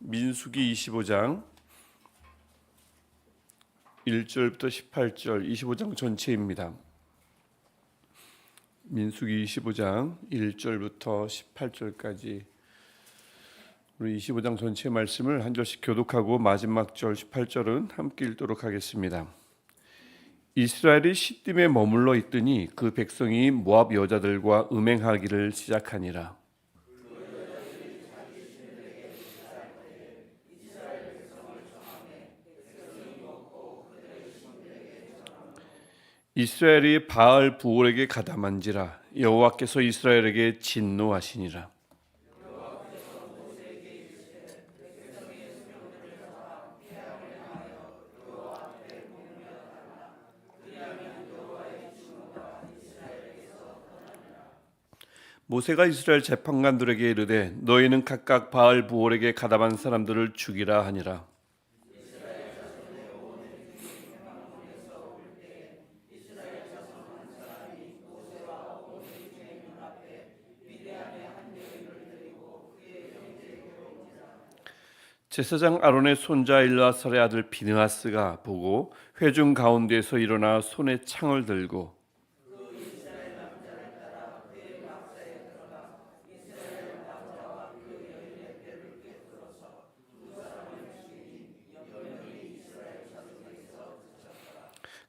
민수기 25장 1절부터 18절 25장 전체입니다. 민수기 25장 1절부터 18절까지 우리 25장 전체 말씀을 한 절씩 교독하고 마지막 절 18절은 함께 읽도록 하겠습니다. 이스라엘이 시딤에 머물러 있더니 그 백성이 모압 여자들과 음행하기를 시작하니라. 이스라엘이 바알 부올에게 가담한지라 여호와께서 이스라엘에게 진노하시니라. 모세가 이스라엘 재판관들에게 이르되 너희는 각각 바알 부올에게 가담한 사람들을 죽이라 하니라. 제사장 아론의 손자 엘르아살의 아들 비느하스가 보고 회중 가운데에서 일어나 손에 창을 들고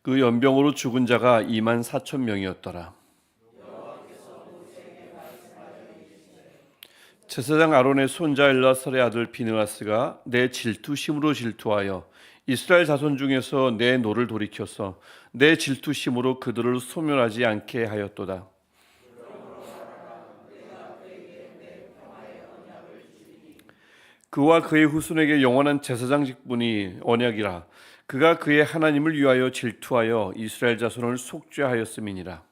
그 연병으로 죽은 자가 24,000명이었더라. 제사장 아론의 손자 엘르아살의 아들 비느하스가 내 질투심으로 질투하여 이스라엘 자손 중에서 내 노를 돌이켜서 내 질투심으로 그들을 소멸하지 않게 하였도다. 그와 그의 후손에게 영원한 제사장 직분이 언약이라. 그가 그의 하나님을 위하여 질투하여 이스라엘 자손을 속죄하였음이니라.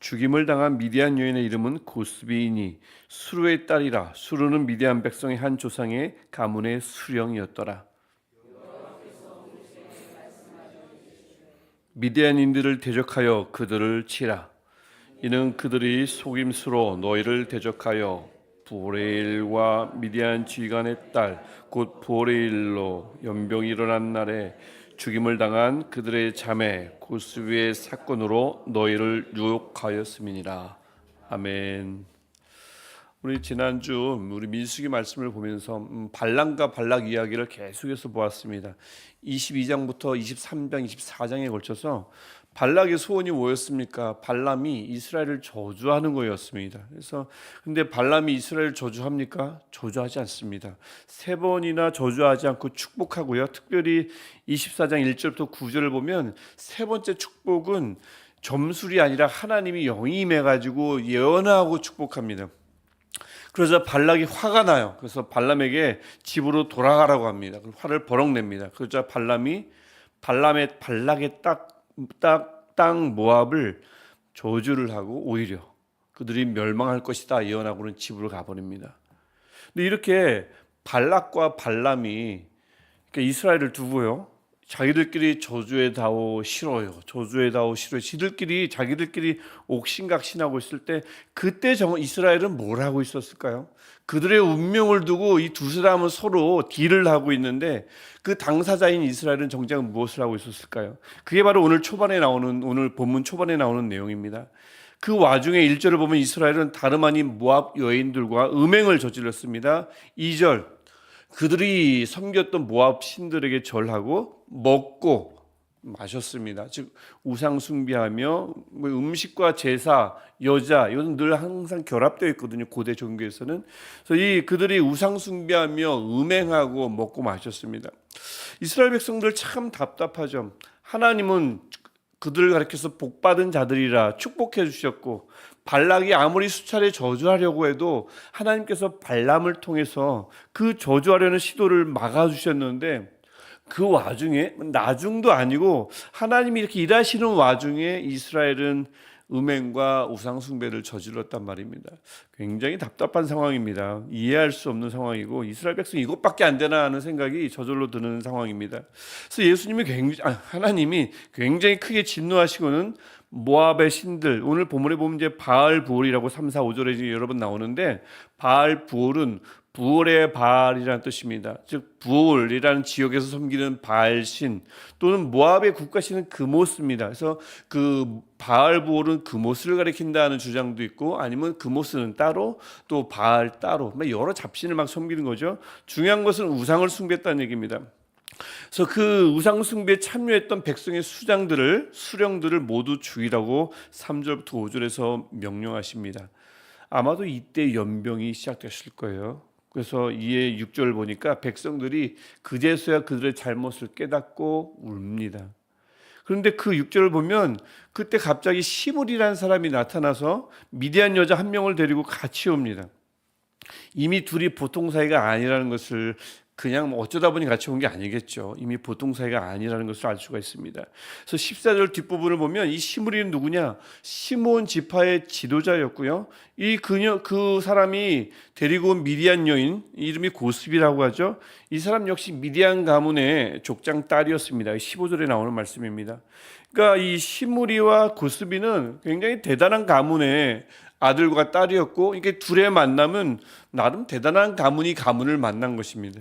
죽임을 당한 미디안 여인의 이름은 고스비이니 수르의 딸이라. 수르는 미디안 백성의 한 조상의 가문의 수령이었더라. 미디안인들을 대적하여 그들을 치라. 이는 그들이 속임수로 너희를 대적하여 보레일과 미디안 지휘관의 딸 곧 보레일로 연병이 일어난 날에 죽임을 당한 그들의 자매 고스비의 사건으로 너희를 유혹하였음이니라. 아멘. 우리 지난주 우리 민수기 말씀을 보면서 발람과 발락 이야기를 계속해서 보았습니다. 22장부터 23장, 24장에 걸쳐서 발락의 소원이 뭐였습니까? 발람이 이스라엘을 저주하는 거였습니다. 그래서 근데 발람이 이스라엘을 저주합니까? 저주하지 않습니다. 3번이나 저주하지 않고 축복하고요. 특별히 24장 1절부터 9절을 보면 세 번째 축복은 점술이 아니라 하나님이 영이 임해가지고 예언하고 축복합니다. 그러자 발락이 화가 나요. 그래서 발람에게 집으로 돌아가라고 합니다. 화를 버럭 냅니다. 그러자 발락의 땅 모압을 저주를 하고 오히려 그들이 멸망할 것이다 예언하고는 집으로 가버립니다. 근데 이렇게 발락과 발람이 그러니까 이스라엘을 두고요. 자기들끼리 저주에다오 싫어요. 저주에다오 싫어요. 자기들끼리 옥신각신하고 있을 때 그때 이스라엘은 뭘 하고 있었을까요? 그들의 운명을 두고 이 두 사람은 서로 딜을 하고 있는데 그 당사자인 이스라엘은 정작 무엇을 하고 있었을까요? 그게 바로 오늘 본문 초반에 나오는 내용입니다. 그 와중에 1절을 보면 이스라엘은 다름 아닌 모압 여인들과 음행을 저질렀습니다. 2절 그들이 섬겼던 모압 신들에게 절하고 먹고 마셨습니다. 즉 우상 숭배하며 음식과 제사, 여자 이것은 늘 항상 결합되어 있거든요. 고대 종교에서는. 그래서 그들이 우상 숭배하며 음행하고 먹고 마셨습니다. 이스라엘 백성들 참 답답하죠. 하나님은 그들을 가리켜서 복받은 자들이라 축복해 주셨고 발락이 아무리 수차례 저주하려고 해도 하나님께서 발람을 통해서 그 저주하려는 시도를 막아주셨는데 그 와중에 나중도 아니고 하나님이 이렇게 일하시는 와중에 이스라엘은 음행과 우상 숭배를 저질렀단 말입니다. 굉장히 답답한 상황입니다. 이해할 수 없는 상황이고 이스라엘 백성이 이것밖에 안 되나 하는 생각이 저절로 드는 상황입니다. 그래서 하나님이 굉장히 크게 진노하시고는 모압의 신들, 오늘 본문에 보면 이제 바알 부올이라고 3, 4, 5절에 여러 번 나오는데, 바알 부올은 부올의 바알이라는 뜻입니다. 즉 부올이라는 지역에서 섬기는 바알신 또는 모압의 국가신은 그모스입니다. 그래서 그 바알 부올은 그모스를 가리킨다는 주장도 있고, 아니면 그모스는 따로 또 바알 따로 여러 잡신을 막 섬기는 거죠. 중요한 것은 우상을 숭배했다는 얘기입니다. 그래서 그 우상 숭배에 참여했던 백성의 수령들을 모두 죽이라고 3절부터 5절에서 명령하십니다. 아마도 이때 연병이 시작되실 거예요. 그래서 이에 6절 보니까 백성들이 그제서야 그들의 잘못을 깨닫고 웁니다. 그런데 그 6절을 보면 그때 갑자기 시므리라는 사람이 나타나서 미디안 여자 한 명을 데리고 같이 옵니다. 이미 둘이 보통 사이가 아니라는 것을 그냥 어쩌다 보니 같이 온 게 아니겠죠. 이미 보통 사이가 아니라는 것을 알 수가 있습니다. 그래서 14절 뒷부분을 보면 이 시므리는 누구냐? 시므온 지파의 지도자였고요. 그 사람이 데리고 온 미디안 여인, 이름이 고스비라고 하죠. 이 사람 역시 미디안 가문의 족장 딸이었습니다. 15절에 나오는 말씀입니다. 그러니까 이 시므리와 고스비는 굉장히 대단한 가문의 아들과 딸이었고, 이게 둘의 만남은 나름 대단한 가문이 가문을 만난 것입니다.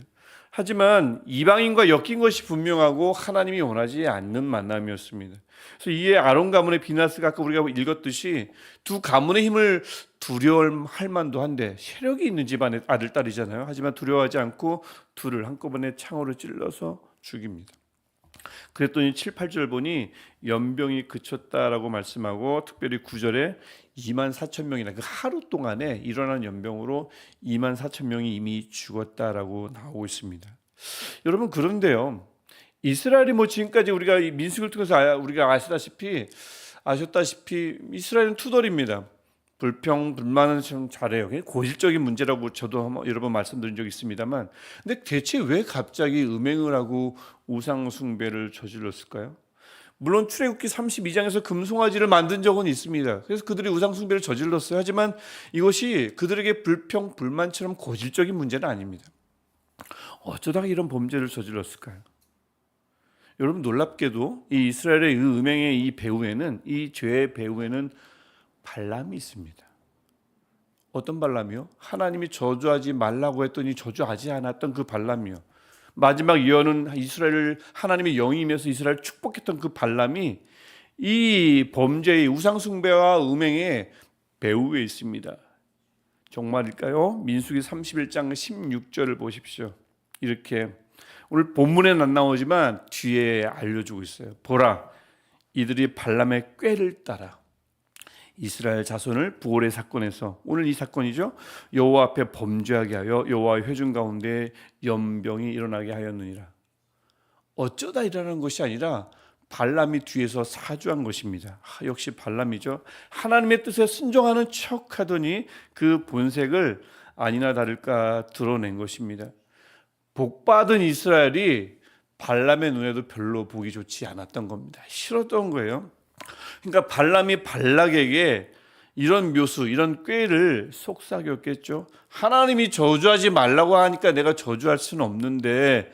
하지만 이방인과 엮인 것이 분명하고 하나님이 원하지 않는 만남이었습니다. 그래서 이에 아론 가문의 비나스가 아까 우리가 읽었듯이 두 가문의 힘을 두려워할 만도 한데, 세력이 있는 집안의 아들 딸이잖아요. 하지만 두려워하지 않고 둘을 한꺼번에 창으로 찔러서 죽입니다. 그랬더니 7, 8절 보니 연병이 그쳤다라고 말씀하고, 특별히 9절에 2만 4천 명이나 그 하루 동안에 일어난 연병으로 2만 4천 명이 이미 죽었다라고 나오고 있습니다. 여러분, 그런데요, 이스라엘이 지금까지 우리가 민수기를 통해서 우리가 아셨다시피 이스라엘은 투덜입니다. 불평, 불만은 좀 잘해요. 고질적인 문제라고 저도 여러 번 말씀드린 적이 있습니다만, 근데 대체 왜 갑자기 음행을 하고 우상 숭배를 저질렀을까요? 물론 출애굽기 32장에서 금송아지를 만든 적은 있습니다. 그래서 그들이 우상 숭배를 저질렀어요. 하지만 이것이 그들에게 불평, 불만처럼 고질적인 문제는 아닙니다. 어쩌다가 이런 범죄를 저질렀을까요? 여러분, 놀랍게도 이 이스라엘의 음행의 이 죄의 배후에는 발람이 있습니다. 어떤 발람이요? 하나님이 저주하지 말라고 했더니 저주하지 않았던 그 발람이요. 마지막 예언은 이스라엘을 하나님의 영이 임해서 이스라엘을 축복했던 그 발람이 이 범죄의 우상 숭배와 음행의 배후에 있습니다. 정말일까요? 민수기 31장 16절을 보십시오. 이렇게 오늘 본문에는 안 나오지만 뒤에 알려주고 있어요. 보라, 이들이 발람의 꾀를 따라 이스라엘 자손을 부올의 사건에서, 오늘 이 사건이죠, 여호와 앞에 범죄하게 하여 여호와의 회중 가운데 연병이 일어나게 하였느니라. 어쩌다 일어나는 것이 아니라 발람이 뒤에서 사주한 것입니다. 역시 발람이죠. 하나님의 뜻에 순종하는 척하더니 그 본색을 아니나 다를까 드러낸 것입니다. 복받은 이스라엘이 발람의 눈에도 별로 보기 좋지 않았던 겁니다. 싫었던 거예요. 그러니까 발람이 발락에게 이런 묘수, 이런 꾀를 속삭였겠죠. 하나님이 저주하지 말라고 하니까 내가 저주할 수는 없는데,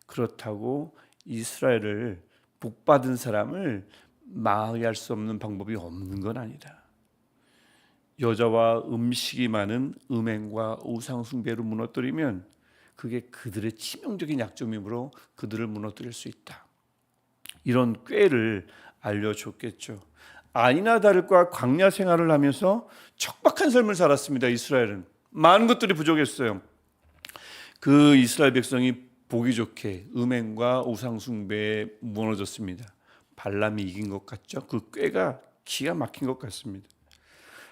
그렇다고 이스라엘을, 복받은 사람을 망하게 할 수 없는 방법이 없는 건 아니다. 여자와 음식이 많은 음행과 우상 숭배로 무너뜨리면 그게 그들의 치명적인 약점이므로 그들을 무너뜨릴 수 있다. 이런 꾀를 알려줬겠죠. 아니나 다를까 광야 생활을 하면서 척박한 삶을 살았습니다. 이스라엘은 많은 것들이 부족했어요. 그 이스라엘 백성이 보기 좋게 음행과 우상 숭배에 무너졌습니다. 발람이 이긴 것 같죠. 그 꾀가 기가 막힌 것 같습니다.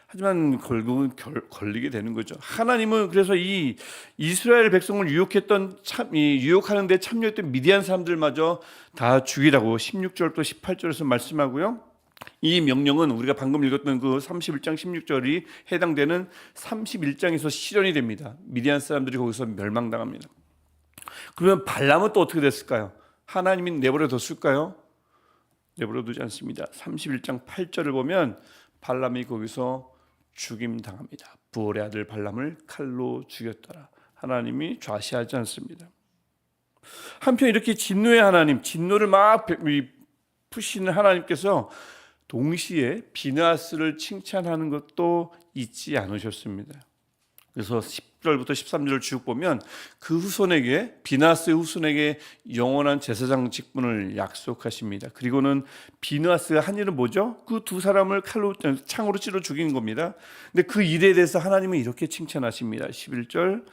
하지만 결국은 걸리게 되는 거죠. 하나님은 그래서 이 이스라엘 백성을 유혹하는 데 참여했던 미디안 사람들마저 다 죽이라고 16절부터 18절에서 말씀하고요. 이 명령은 우리가 방금 읽었던 그 31장 16절이 해당되는 31장에서 실현이 됩니다. 미디안 사람들이 거기서 멸망당합니다. 그러면 발람은 또 어떻게 됐을까요? 하나님이 내버려 뒀을까요? 내버려 두지 않습니다. 31장 8절을 보면 발람이 거기서 죽임당합니다. 부올의 아들 발람을 칼로 죽였더라. 하나님이 좌시하지 않습니다. 한편 이렇게 진노의 하나님, 진노를 막 푸시는 하나님께서 동시에 비느하스를 칭찬하는 것도 잊지 않으셨습니다. 그래서 10절부터 13절을 쭉 보면 그 후손에게, 비느하스의 후손에게 영원한 제사장 직분을 약속하십니다. 그리고는 비느하스가 한 일은 뭐죠? 그 두 사람을 창으로 찔러 죽인 겁니다. 근데 그 일에 대해서 하나님은 이렇게 칭찬하십니다. 11절,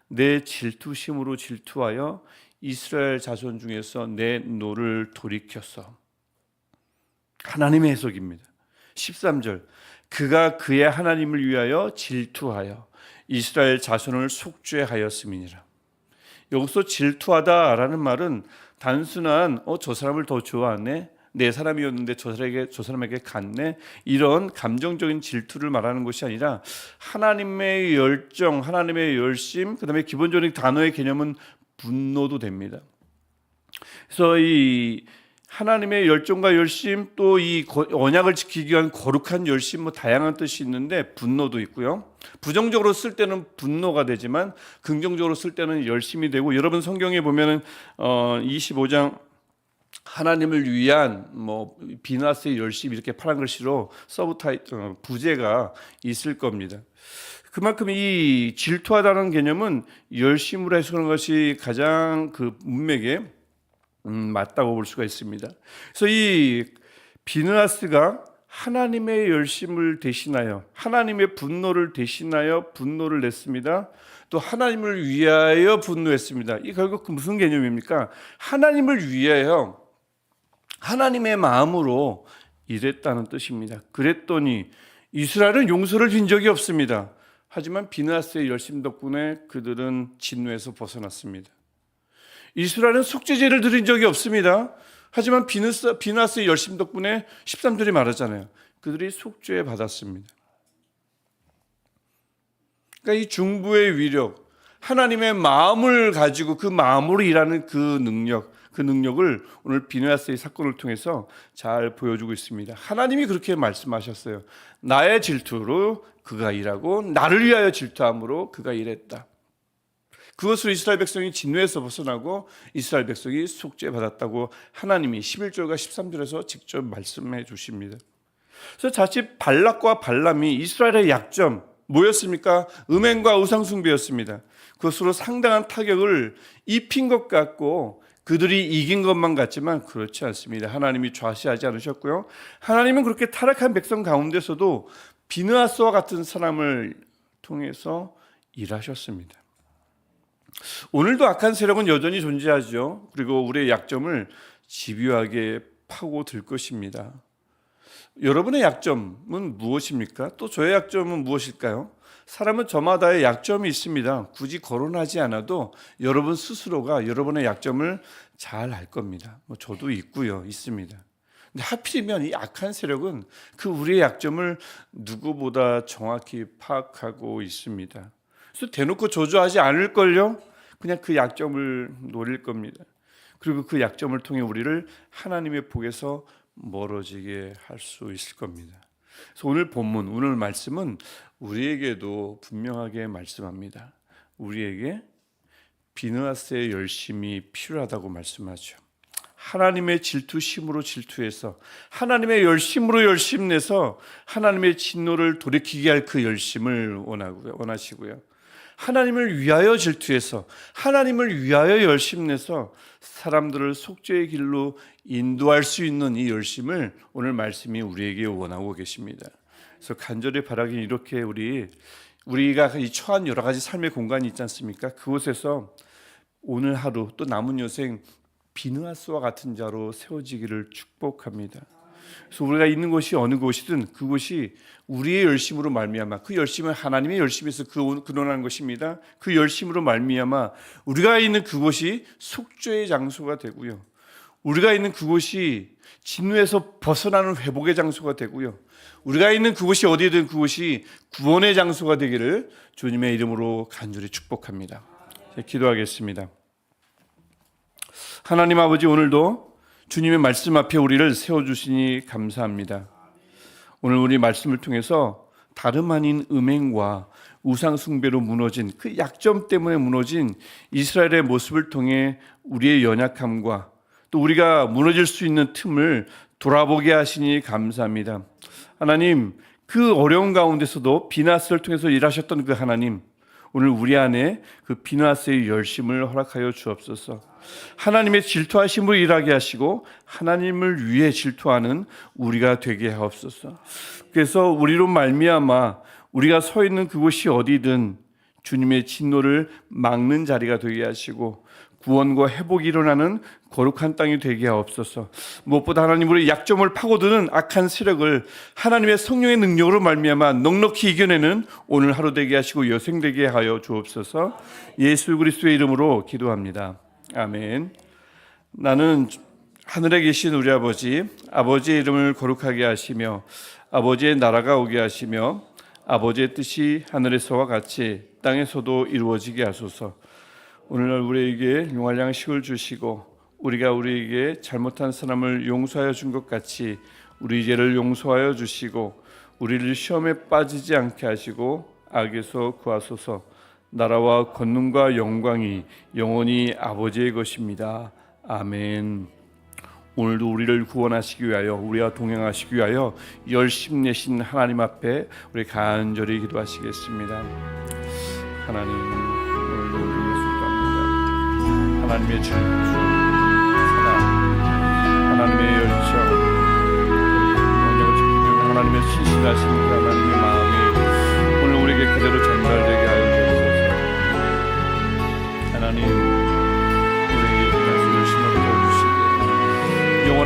내 질투심으로 질투하여 이스라엘 자손 중에서 내 노를 돌이켰어. 하나님의 해석입니다. 13절, 그가 그의 하나님을 위하여 질투하여 이스라엘 자손을 속죄하였음이니라. 여기서 질투하다라는 말은 단순한 저 사람을 더 좋아하네, 내 사람이었는데 저 사람에게 갔네, 이런 감정적인 질투를 말하는 것이 아니라 하나님의 열정, 하나님의 열심, 그다음에 기본적인 단어의 개념은 분노도 됩니다. 그래서 이 하나님의 열정과 열심, 또 이 언약을 지키기 위한 거룩한 열심, 뭐 다양한 뜻이 있는데 분노도 있고요. 부정적으로 쓸 때는 분노가 되지만 긍정적으로 쓸 때는 열심이 되고, 여러분 성경에 보면은 25장 하나님을 위한 비느하스의 열심 이렇게 파란 글씨로 부제가 있을 겁니다. 그만큼 이 질투하다는 개념은 열심으로 해석하는 것이 가장 그 문맥에 맞다고 볼 수가 있습니다. 그래서 이 비느하스가 하나님의 열심을 대신하여, 하나님의 분노를 대신하여 분노를 냈습니다. 또 하나님을 위하여 분노했습니다. 이 결국 무슨 개념입니까? 하나님을 위하여 하나님의 마음으로 일했다는 뜻입니다. 그랬더니 이스라엘은 용서를 빈 적이 없습니다. 하지만 비느하스의 열심 덕분에 그들은 진노에서 벗어났습니다. 이스라엘은 속죄제를 드린 적이 없습니다. 하지만 비느하스의 열심 덕분에 13절이 말하잖아요. 그들이 속죄 받았습니다. 그러니까 이 중보의 위력, 하나님의 마음을 가지고 그 마음으로 일하는 그 능력을 오늘 비느하스의 사건을 통해서 잘 보여주고 있습니다. 하나님이 그렇게 말씀하셨어요. 나의 질투로 그가 일하고 나를 위하여 질투함으로 그가 일했다. 그것으로 이스라엘 백성이 진노에서 벗어나고 이스라엘 백성이 속죄받았다고 하나님이 11절과 13절에서 직접 말씀해 주십니다. 그래서 자칫 발락과 발람이 이스라엘의 약점 뭐였습니까? 음행과 우상숭배였습니다. 그것으로 상당한 타격을 입힌 것 같고 그들이 이긴 것만 같지만 그렇지 않습니다. 하나님이 좌시하지 않으셨고요. 하나님은 그렇게 타락한 백성 가운데서도 비느하스와 같은 사람을 통해서 일하셨습니다. 오늘도 악한 세력은 여전히 존재하죠. 그리고 우리의 약점을 집요하게 파고들 것입니다. 여러분의 약점은 무엇입니까? 또 저의 약점은 무엇일까요? 사람은 저마다의 약점이 있습니다. 굳이 거론하지 않아도 여러분 스스로가 여러분의 약점을 잘 알 겁니다. 저도 있습니다. 근데 하필이면 이 악한 세력은 그 우리의 약점을 누구보다 정확히 파악하고 있습니다. 그래서 대놓고 저주하지 않을걸요? 그냥 그 약점을 노릴 겁니다. 그리고 그 약점을 통해 우리를 하나님의 복에서 멀어지게 할 수 있을 겁니다. 그래서 오늘 본문, 오늘 말씀은 우리에게도 분명하게 말씀합니다. 우리에게 비느하스의 열심이 필요하다고 말씀하죠. 하나님의 질투심으로 질투해서 하나님의 열심으로 열심내서 하나님의 진노를 돌이키게 할 그 열심을 원하시고요. 하나님을 위하여 질투해서 하나님을 위하여 열심내서 사람들을 속죄의 길로 인도할 수 있는 이 열심을 오늘 말씀이 우리에게 원하고 계십니다. 그래서 간절히 바라긴 이렇게 우리가 이 처한 여러 가지 삶의 공간이 있지 않습니까? 그곳에서 오늘 하루 또 남은 여생 비느하스와 같은 자로 세워지기를 축복합니다. 그래서 우리가 있는 곳이 어느 곳이든 그곳이 우리의 열심으로 말미암아, 그 열심은 하나님의 열심에서 근원하는 것입니다. 그 열심으로 말미암아 우리가 있는 그곳이 속죄의 장소가 되고요, 우리가 있는 그곳이 진노에서 벗어나는 회복의 장소가 되고요, 우리가 있는 그곳이 어디든 그곳이 구원의 장소가 되기를 주님의 이름으로 간절히 축복합니다. 기도하겠습니다. 하나님 아버지, 오늘도 주님의 말씀 앞에 우리를 세워주시니 감사합니다. 오늘 우리 말씀을 통해서 다름 아닌 음행과 우상 숭배로 무너진 그 약점 때문에 무너진 이스라엘의 모습을 통해 우리의 연약함과 또 우리가 무너질 수 있는 틈을 돌아보게 하시니 감사합니다. 하나님, 그 어려운 가운데서도 비나스를 통해서 일하셨던 그 하나님, 오늘 우리 안에 그 비나스의 열심을 허락하여 주옵소서. 하나님의 질투하심으로 일하게 하시고 하나님을 위해 질투하는 우리가 되게 하옵소서. 그래서 우리로 말미암아 우리가 서 있는 그곳이 어디든 주님의 진노를 막는 자리가 되게 하시고 구원과 회복이 일어나는 거룩한 땅이 되게 하옵소서. 무엇보다 하나님, 우리 약점을 파고드는 악한 세력을 하나님의 성령의 능력으로 말미암아 넉넉히 이겨내는 오늘 하루 되게 하시고 여생되게 하여 주옵소서. 예수 그리스도의 이름으로 기도합니다. 아멘. 나는 하늘에 계신 우리 아버지의 이름을 거룩하게 하시며 아버지의 나라가 오게 하시며 아버지의 뜻이 하늘에서와 같이 땅에서도 이루어지게 하소서. 오늘날 우리에게 용할 양식을 주시고 우리가 우리에게 잘못한 사람을 용서하여 준 것 같이 우리 죄를 용서하여 주시고 우리를 시험에 빠지지 않게 하시고 악에서 구하소서. 나라와 권능과 영광이 영원히 아버지의 것입니다. 아멘. 오늘도 우리를 구원하시기 위하여 우리와 동행하시기 위하여 열심 내신 하나님 앞에 우리 간절히 기도하시겠습니다. 하나님, 오늘도 우리 예수갑니다. 하나님의 질투, 사랑, 하나님의 열정, 하나님의 신실하신 그 하나님의 마음이 오늘 우리에게 그대로